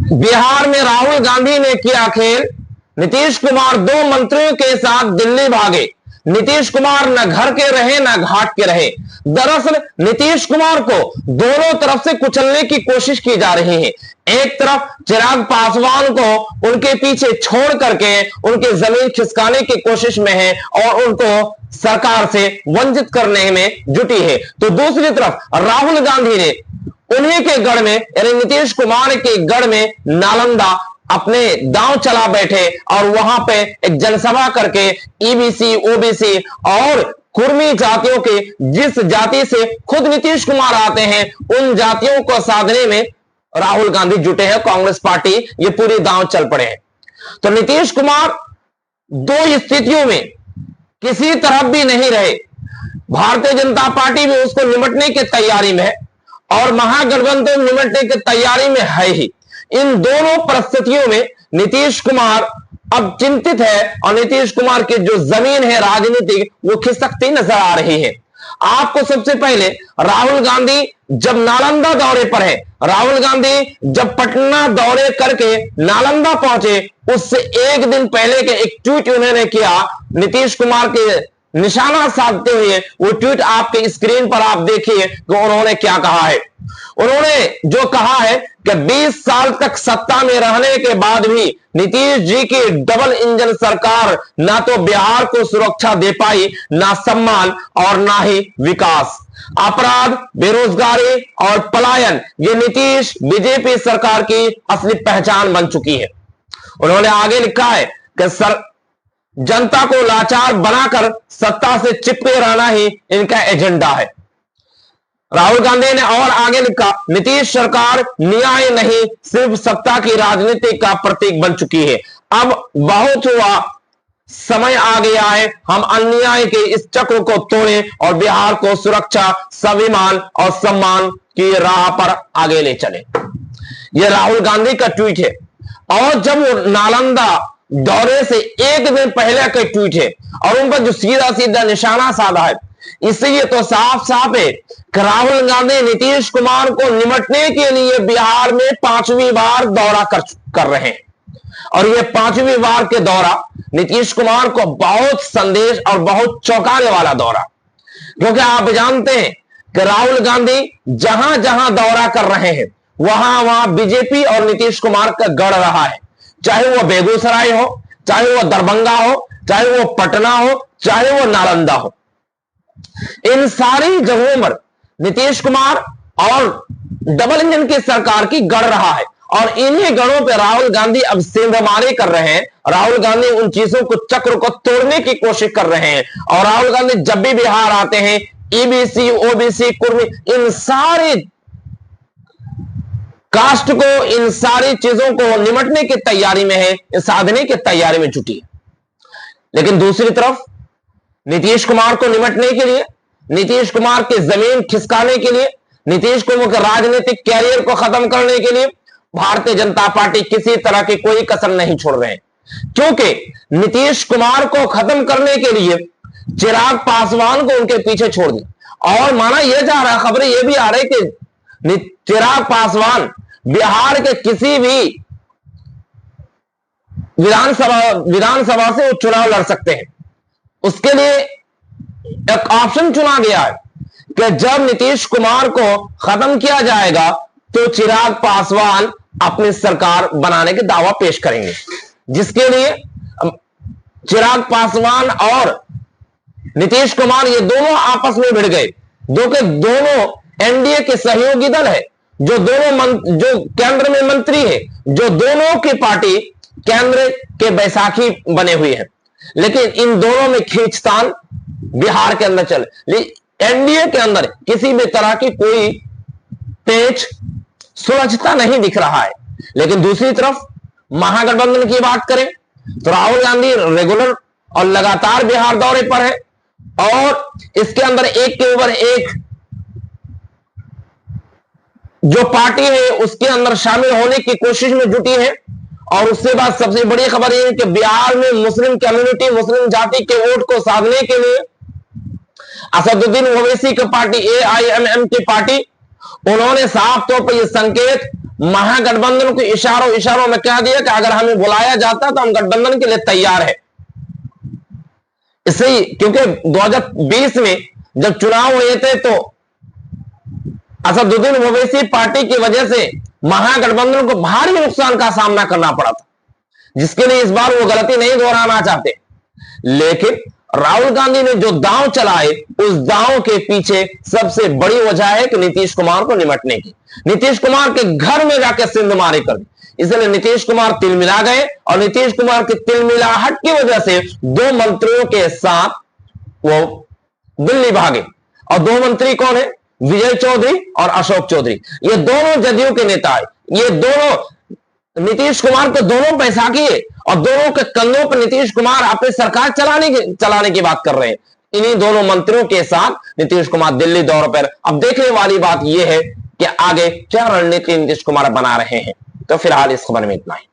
बिहार में राहुल गांधी ने किया खेल। नीतीश कुमार दो मंत्रियों के साथ दिल्ली भागे। नीतीश कुमार न घर के रहे न घाट के रहे। दरअसल नीतीश कुमार को दोनों तरफ से कुचलने की कोशिश की जा रही है। एक तरफ चिराग पासवान को उनके पीछे छोड़ करके उनकी जमीन खिसकाने की कोशिश में है और उनको सरकार से वंचित करने में जुटी है, तो दूसरी तरफ राहुल गांधी ने उन्हीं के गढ़ में यानी नीतीश कुमार के गढ़ में नालंदा अपने दांव चला बैठे और वहां पे एक जनसभा करके ईबीसी, ओबीसी और कुर्मी जातियों के जिस जाति से खुद नीतीश कुमार आते हैं उन जातियों को साधने में राहुल गांधी जुटे हैं। कांग्रेस पार्टी ये पूरी दांव चल पड़े हैं। तो नीतीश कुमार दो स्थितियों में किसी तरफ भी नहीं रहे। भारतीय जनता पार्टी भी उसको निमटने की तैयारी में है और महागठबंधन निमटने की तैयारी में है ही। इन दोनों परिस्थितियों में नीतीश कुमार अब चिंतित है और नीतीश कुमार की जो जमीन है राजनीतिक वो खिसकती नजर आ रही है। आपको सबसे पहले राहुल गांधी जब नालंदा दौरे पर है, राहुल गांधी जब पटना दौरे करके नालंदा पहुंचे उससे एक दिन पहले के एक ट्वीट उन्होंने किया नीतीश कुमार के निशाना साधते हुए। वो ट्वीट आपके स्क्रीन पर आप देखिए कि उन्होंने क्या कहा है। उन्होंने जो कहा है कि 20 साल तक सत्ता में रहने के बाद भी नीतीश जी की डबल इंजन सरकार ना तो बिहार को सुरक्षा दे पाई, ना सम्मान और ना ही विकास। अपराध, बेरोजगारी और पलायन ये नीतीश बीजेपी सरकार की असली पहचान बन चुकी है। उन्होंने आगे लिखा है कि जनता को लाचार बनाकर सत्ता से चिपके रहना ही इनका एजेंडा है। राहुल गांधी ने और आगे लिखा, नीतीश सरकार न्याय नहीं सिर्फ सत्ता की राजनीति का प्रतीक बन चुकी है। अब बहुत हुआ, समय आ गया है हम अन्याय के इस चक्र को तोड़ें और बिहार को सुरक्षा, स्वाभिमान और सम्मान की राह पर आगे ले चले। यह राहुल गांधी का ट्वीट है और जब वो नालंदा दौरे से एक दिन पहले का ट्वीट है और उन पर जो सीधा सीधा निशाना साधा है, इससे ये तो साफ साफ है कि राहुल गांधी नीतीश कुमार को निमटने के लिए बिहार में 5वीं बार दौरा कर रहे हैं और ये 5वीं बार के दौरा नीतीश कुमार को बहुत संदेश और बहुत चौंकाने वाला दौरा, क्योंकि आप जानते हैं कि राहुल गांधी जहां जहां दौरा कर रहे हैं वहां वहां बीजेपी और नीतीश कुमार का गढ़ रहा है। चाहे वो बेगूसराय हो, चाहे वो दरभंगा हो, चाहे वो पटना हो, चाहे वो नालंदा हो, इन सारी जगहों पर नीतीश कुमार और डबल इंजन की सरकार की गढ़ रहा है और इन्हीं गढ़ों पे राहुल गांधी अब सेंधमारी कर रहे हैं। राहुल गांधी उन चीजों को, चक्र को तोड़ने की कोशिश कर रहे हैं और राहुल गांधी जब भी बिहार आते हैं ईबीसी, ओबीसी, कुर्मी, इन सारी कास्ट को, इन सारी चीजों को निमटने की तैयारी में है, साधने की तैयारी में जुटी है। लेकिन दूसरी तरफ नीतीश कुमार को निमटने के लिए, नीतीश कुमार की जमीन खिसकाने के लिए, नीतीश कुमार के राजनीतिक कैरियर को खत्म करने के लिए भारतीय जनता पार्टी किसी तरह की कोई कसर नहीं छोड़ रहे हैं, क्योंकि नीतीश कुमार को खत्म करने के लिए चिराग पासवान को उनके पीछे छोड़ दिया और माना यह जा रहा है, खबरें यह भी आ रही कि चिराग पासवान बिहार के किसी भी विधानसभा से वो चुनाव लड़ सकते हैं। उसके लिए एक ऑप्शन चुना गया है कि जब नीतीश कुमार को खत्म किया जाएगा तो चिराग पासवान अपनी सरकार बनाने के दावा पेश करेंगे, जिसके लिए चिराग पासवान और नीतीश कुमार ये दोनों आपस में भिड़ गए। दोनों एनडीए के सहयोगी दल है, जो केंद्र में मंत्री है, जो दोनों की पार्टी केंद्र के बैसाखी बने हुए हैं, लेकिन इन दोनों में खींचतान बिहार के अंदर चले। एनडीए के अंदर किसी भी तरह की कोई पेच सुलझता नहीं दिख रहा है। लेकिन दूसरी तरफ महागठबंधन की बात करें तो राहुल गांधी रेगुलर और लगातार बिहार दौरे पर है और इसके अंदर एक के ऊपर एक जो पार्टी है उसके अंदर शामिल होने की कोशिश में जुटी है। और उसके बाद सबसे बड़ी खबर यह है कि बिहार में मुस्लिम कम्युनिटी, मुस्लिम जाति के वोट को साधने के लिए असदुद्दीन ओवैसी की पार्टी, AIMM की पार्टी, उन्होंने साफ तौर पर यह संकेत महागठबंधन को इशारों इशारों में कह दिया कि अगर हमें बुलाया जाता तो हम गठबंधन के लिए तैयार है। इससे क्योंकि 2020 में जब चुनाव हुए थे तो असदुद्दीन ओवैसी पार्टी की वजह से महागठबंधन को भारी नुकसान का सामना करना पड़ा था, जिसके लिए इस बार वो गलती नहीं दोहराना चाहते। लेकिन राहुल गांधी ने जो दांव चलाए, उस दांव के पीछे सबसे बड़ी वजह है कि नीतीश कुमार को निमटने की, नीतीश कुमार के घर में जाकर सिंधमारी कर दी। इसलिए नीतीश कुमार तिलमिला गए और नीतीश कुमार की तिलमिलाहट की वजह से 2 मंत्रियों के साथ वो दिल्ली भागे। और 2 मंत्री कौन है? विजय चौधरी और अशोक चौधरी। ये दोनों जदयू के नेता है। ये दोनों नीतीश कुमार के दोनों बैसाखी है और दोनों के कंधों पर नीतीश कुमार अपनी सरकार चलाने की बात कर रहे हैं। इन्हीं दोनों मंत्रियों के साथ नीतीश कुमार दिल्ली दौरे पर। अब देखने वाली बात यह है कि आगे क्या रणनीति नीतीश कुमार बना रहे हैं। तो फिलहाल इस खबर में इतना ही।